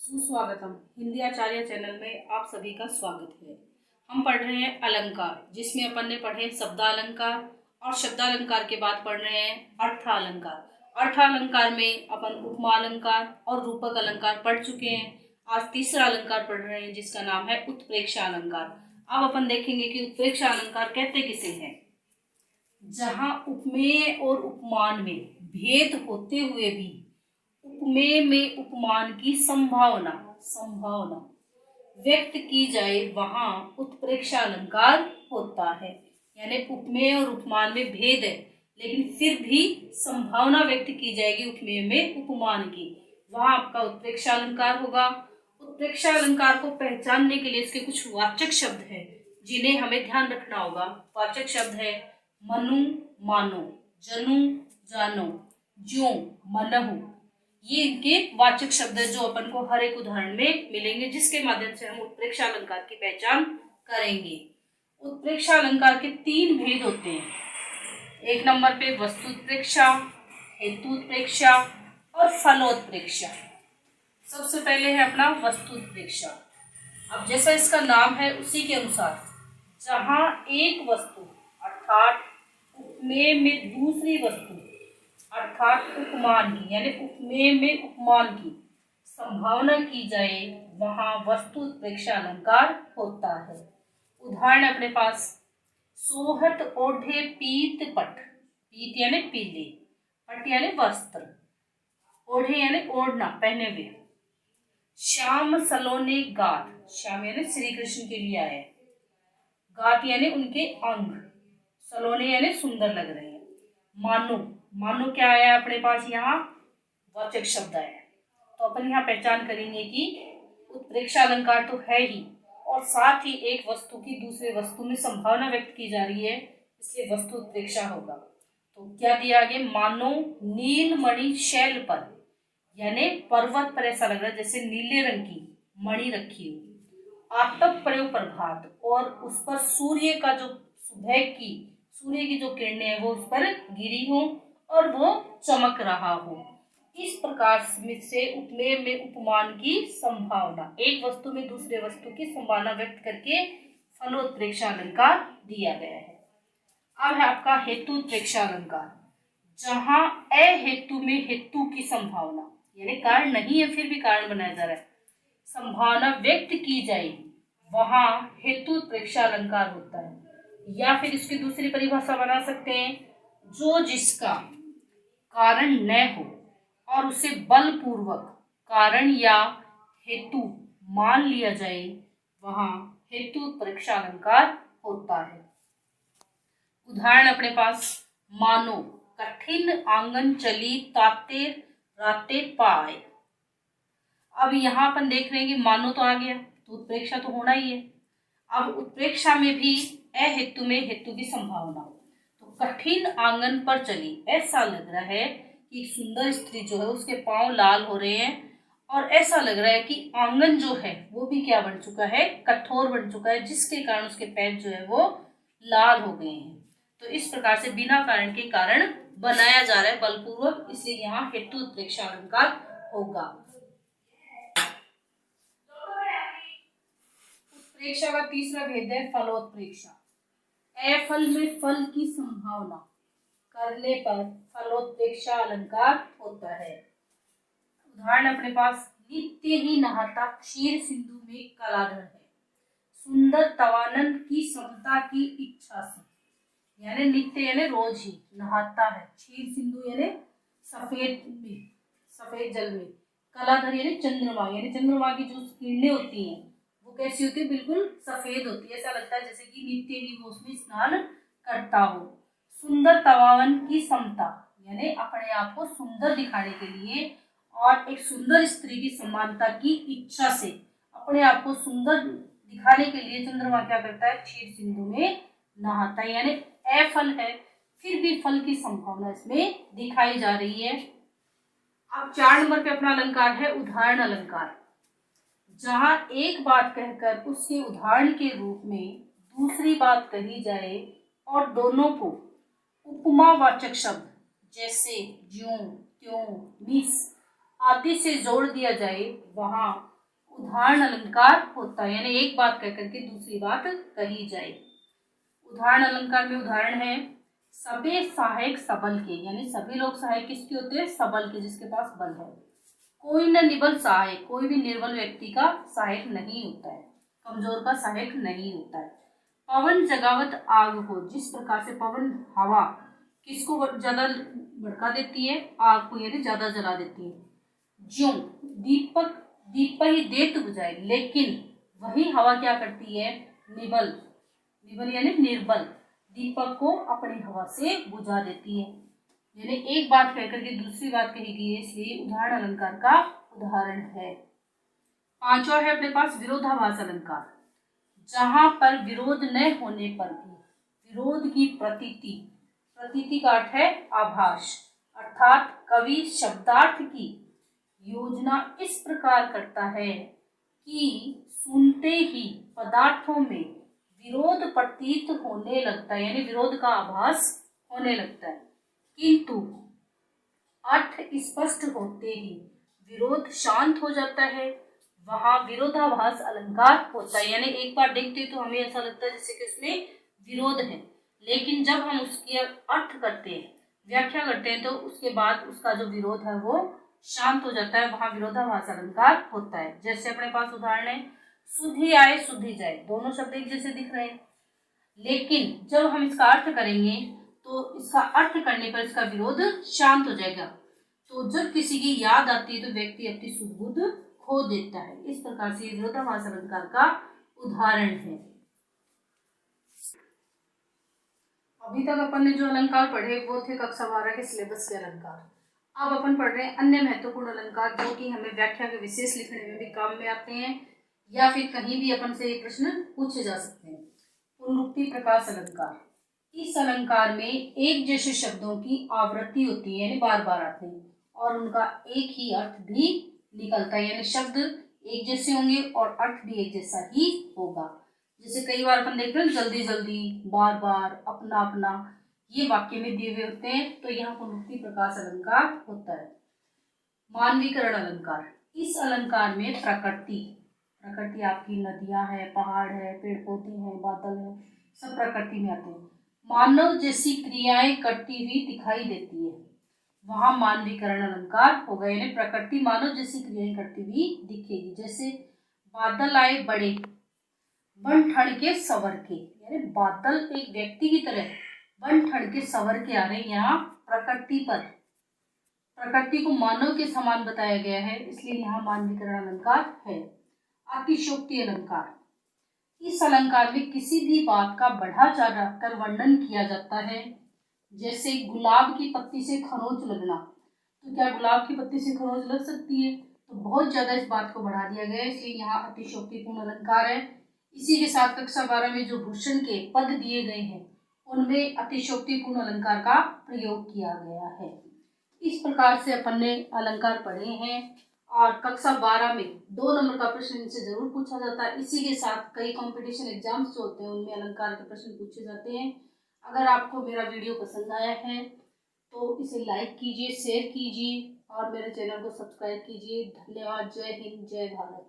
सुस्वागतम। हिंदी आचार्य चैनल में आप सभी का स्वागत है। हम पढ़ रहे हैं अलंकार, जिसमें अपन ने पढ़े शब्दालंकार और शब्दालंकार के बाद पढ़ रहे हैं अर्थालंकार। अर्थालंकार में अपन उपमा अलंकार और रूपक अलंकार पढ़ चुके हैं। आज तीसरा अलंकार पढ़ रहे हैं, जिसका नाम है उत्प्रेक्षा अलंकार। अब अपन देखेंगे कि उत्प्रेक्षा अलंकार कहते किसे हैं। जहां उपमेय और उपमान में भेद होते हुए भी उपमेय में उपमान की संभावना व्यक्त की जाए, वहां उत्प्रेक्षा अलंकार होता है। यानी उपमेय और उपमान में भेद है, लेकिन फिर भी संभावना व्यक्त की जाएगी उपमेय में उपमान की, वहां आपका उत्प्रेक्षा अलंकार होगा। उत्प्रेक्षा अलंकार को पहचानने के लिए इसके कुछ वाचक शब्द हैं, जिन्हें हमें ध्यान रखना होगा। वाचक शब्द है मनु मानो, जनु जानो, ज्यों मनहु। ये इनके वाचक शब्द है, जो अपन को हर एक उदाहरण में मिलेंगे, जिसके माध्यम से हम उत्प्रेक्षा अलंकार की पहचान करेंगे। उत्प्रेक्षा अलंकार के तीन भेद होते हैं। एक नंबर पे वस्तुत्प्रेक्षा, हेतुत्प्रेक्षा और फलोत्प्रेक्षा। सबसे पहले है अपना वस्तुत्प्रेक्षा। अब जैसा इसका नाम है उसी के अनुसार, जहां एक वस्तु अर्थात उपमेय में दूसरी वस्तु अर्थात उपमान की, यानी उपमेय में उपमान की संभावना की जाए, वहां वस्तु उत्प्रेक्षा अलंकार होता है। उदाहरण अपने पास, सोहत ओढ़े पीत पट। पीत यानी पीले, पट यानी वस्त्र, ओढ़े यानी ओढ़ना, पहने हुए। श्याम सलोने गात, श्याम यानी श्री कृष्ण के लिए आए, गात यानी उनके अंग, सलोने यानी सुंदर लग रहे हैं। मानो, मानो क्या आया अपने पास, यहाँ वाचक शब्द आया। तो अपन यहाँ पहचान करेंगे कि उत्प्रेक्षा अलंकार तो है ही, और साथ ही एक वस्तु की दूसरे वस्तु में संभावना व्यक्त की जा रही है, इसलिए वस्तु उत्प्रेक्षा होगा। तो क्या दिया आगे, मानो नील मणि शैल पर, यानी पर्वत पर ऐसा लग रहा है जैसे नीले रंग की मणि रखी हुई। आतप प्रयोग प्रभात, और उस पर सूर्य का जो सूर्य की जो किरणें हैं वो उस पर गिरी हो और वो चमक रहा हो। इस प्रकार से उपमेय में उपमान की संभावना, एक वस्तु में दूसरे वस्तु की संभावना व्यक्त करके फलोत्प्रेक्षा अलंकार दिया गया है। अब है आपका हेतुत्प्रेक्षा अलंकार। जहां अहेतु में हेतु की संभावना, यानी कारण नहीं है फिर भी कारण बनाया जा रहा है, संभावना व्यक्त की जाएगी, वहां हेतुत्प्रेक्षा अलंकार होता है। या फिर इसकी दूसरी परिभाषा बना सकते हैं, जो जिसका कारण न हो और उसे बलपूर्वक कारण या हेतु मान लिया जाए, वहां हेतुत्प्रेक्षा अलंकार होता है। उदाहरण अपने पास, मानो कठिन आंगन चली ताते राते पाए। अब यहाँ अपन देख रहे हैं कि मानो तो आ गया, तो उत्प्रेक्षा तो होना ही है। अब उत्प्रेक्षा में भी अहेतु में हेतु की संभावना, तो कठिन आंगन पर चली, ऐसा लग रहा है कि सुंदर स्त्री जो है उसके पांव लाल हो रहे हैं, और ऐसा लग रहा है कि आंगन जो है वो भी क्या बन चुका है, कठोर बन चुका है, जिसके कारण उसके पैर जो है वो लाल हो गए हैं। तो इस प्रकार से बिना कारण के कारण बनाया जा रहा है बलपूर्वक, इसलिए यहाँ हेतु उत्प्रेक्षा अलंकार होगा। उत्प्रेक्षा का तीसरा भेद है फलोत्प्रेक्षा। अफल में फल की संभावना करने पर फलोत्प्रेक्षा अलंकार होता है। उदाहरण अपने पास, नित्य ही नहाता क्षीर सिंधु में कलाधर है, सुंदर तवानन की समता की इच्छा से। यानी नित्य यानी रोज ही नहाता है, क्षीर सिंधु यानी सफेद जल में, कलाधर यानी चंद्रमा, यानी चंद्रमा की जो किरणें होती हैं वो कैसी होती है, बिल्कुल सफेद होती है, ऐसा लगता है जैसे कि नित्य ही वो उसमें स्नान करता हो। सुंदर तवावन की समता, यानी अपने आप को सुंदर दिखाने के लिए और एक सुंदर स्त्री की समानता की इच्छा से अपने आप को सुंदर दिखाने के लिए चंद्रमा क्या करता है, क्षीर सिंधु में नहाता है। यानी अफल है, फिर भी फल की संभावना इसमें दिखाई जा रही है। अब 4 नंबर पे अपना अलंकार है उदाहरण अलंकार। जहां एक बात कहकर उसके उदाहरण के रूप में दूसरी बात कही जाए और दोनों को उपमावाचक शब्द जैसे ज्यों त्यों मिस आदि से जोड़ दिया जाए, वहां उदाहरण अलंकार होता है, यानी एक बात कह करके दूसरी बात कही जाए। उदाहरण अलंकार में उदाहरण है सबे सहायक सबल के, यानी सभी लोग सहायक किसके होते हैं? सबल के, जिसके पास बल है। कोई न निबल सहायक, कोई भी निर्बल व्यक्ति का सहायक नहीं होता है, कमजोर का सहायक नहीं होता है। पवन जगावत आग हो, जिस प्रकार से पवन हवा किसको ज्यादा भड़का देती है? आग को, यानी ज्यादा जला देती है। ज्यों दीपक दीप ही देत बुझाए, लेकिन वही हवा क्या करती है? निबल, निबल यानी निर्बल दीपक को अपनी हवा से बुझा देती है। यानी एक बात कहकर के दूसरी बात कही गई है, इसलिए उदाहरण अलंकार का उदाहरण है। पांचवा है अपने पास विरोधाभास अलंकार। जहां पर विरोध न होने पर भी विरोध की प्रतीति, प्रतीति का अर्थ है आभास, अर्थात कवि शब्दार्थ की योजना इस प्रकार करता है कि सुनते ही पदार्थों में विरोध प्रतीत होने लगता है, यानी विरोध का आभास होने लगता है, किंतु अर्थ स्पष्ट होते ही विरोध शांत हो जाता है। वहां विरोधाभास अलंकार होता है, यानी एक बार देखते तो हमें ऐसा लगता है जैसे कि उसमें विरोध है, लेकिन जब हम उसके अर्थ करते हैं, व्याख्या करते हैं, तो उसके बाद उसका जो विरोध है वो शांत हो जाता है। वहां विरोधाभास अलंकार होता है। जैसे अपने पास उदाहरण है सुधि आए सुधि जाए, दोनों शब्द एक जैसे दिख रहे हैं, लेकिन जब हम इसका अर्थ करेंगे तो इसका अर्थ करने पर इसका विरोध शांत हो जाएगा। तो जब किसी की याद आती है तो व्यक्ति अपनी सुध-बुध खो देता है। इस प्रकार से विरोधाभास अलंकार का उदाहरण है। अभी तक अपन ने जो अलंकार पढ़े वो थे कक्षा 12 के सिलेबस के अलंकार। अब अपन पढ़ रहे हैं अन्य महत्वपूर्ण अलंकार, जो कि हमें व्याख्या के विशेष लिखने में भी काम में आते हैं, या फिर कहीं भी अपन से ये प्रश्न पूछे जा सकते हैं। पुनरुक्ति प्रकाश अलंकार। इस अलंकार में एक जैसे शब्दों की आवृत्ति होती है, यानी बार बार आते हैं, और उनका एक ही अर्थ भी निकलता है, यानी शब्द एक जैसे होंगे और अर्थ भी एक जैसा ही होगा। जैसे कई बार अपन देखते हैं जल्दी जल्दी, बार बार, अपना अपना, ये वाक्य में दिए हुए होते हैं, तो यहाँ पुनरुक्ति प्रकाश अलंकार होता है। मानवीकरण अलंकार। इस अलंकार में प्रकृति, प्रकृति आपकी नदियां है, पहाड़ है, पेड़ पौधे हैं, बादल है, सब प्रकृति में आते हैं। मानव जैसी क्रियाएं करती हुई दिखाई देती है, वहां मानवीकरण अलंकार होगा, यानी प्रकृति मानव जैसी क्रियाएं करती हुई दिखेगी। जैसे बादल आए बड़े, बन ठन के सवर के, यानी बादल एक व्यक्ति की तरह बन ठन के सवर के आ रहे हैं। यहाँ प्रकृति पर, प्रकृति को मानव के समान बताया गया है, इसलिए यहाँ मानवीकरण अलंकार है। अतिशयोक्ति अलंकार। इस अलंकार में किसी भी बात का बढ़ा चढ़ा कर वर्णन किया जाता है। जैसे गुलाब की पत्ती से खरोंच लगना, तो क्या गुलाब की पत्ती से खरोंच लग सकती है? तो बहुत ज्यादा इस बात को बढ़ा दिया गया है, इसलिए यहाँ अतिशयोक्तिपूर्ण अलंकार है। इसी के साथ कक्षा 12 में जो भूषण के पद दिए गए हैं उनमें अतिशयोक्तिपूर्ण अलंकार का प्रयोग किया गया है। इस प्रकार से अपन ने अलंकार पढ़े हैं, और कक्षा 12 में 2 नंबर का प्रश्न इनसे जरूर पूछा जाता है। इसी के साथ कई कंपटीशन एग्जाम्स जो होते हैं उनमें अलंकार के प्रश्न पूछे जाते हैं। अगर आपको मेरा वीडियो पसंद आया है तो इसे लाइक कीजिए, शेयर कीजिए और मेरे चैनल को सब्सक्राइब कीजिए। धन्यवाद। जय हिंद, जय भारत।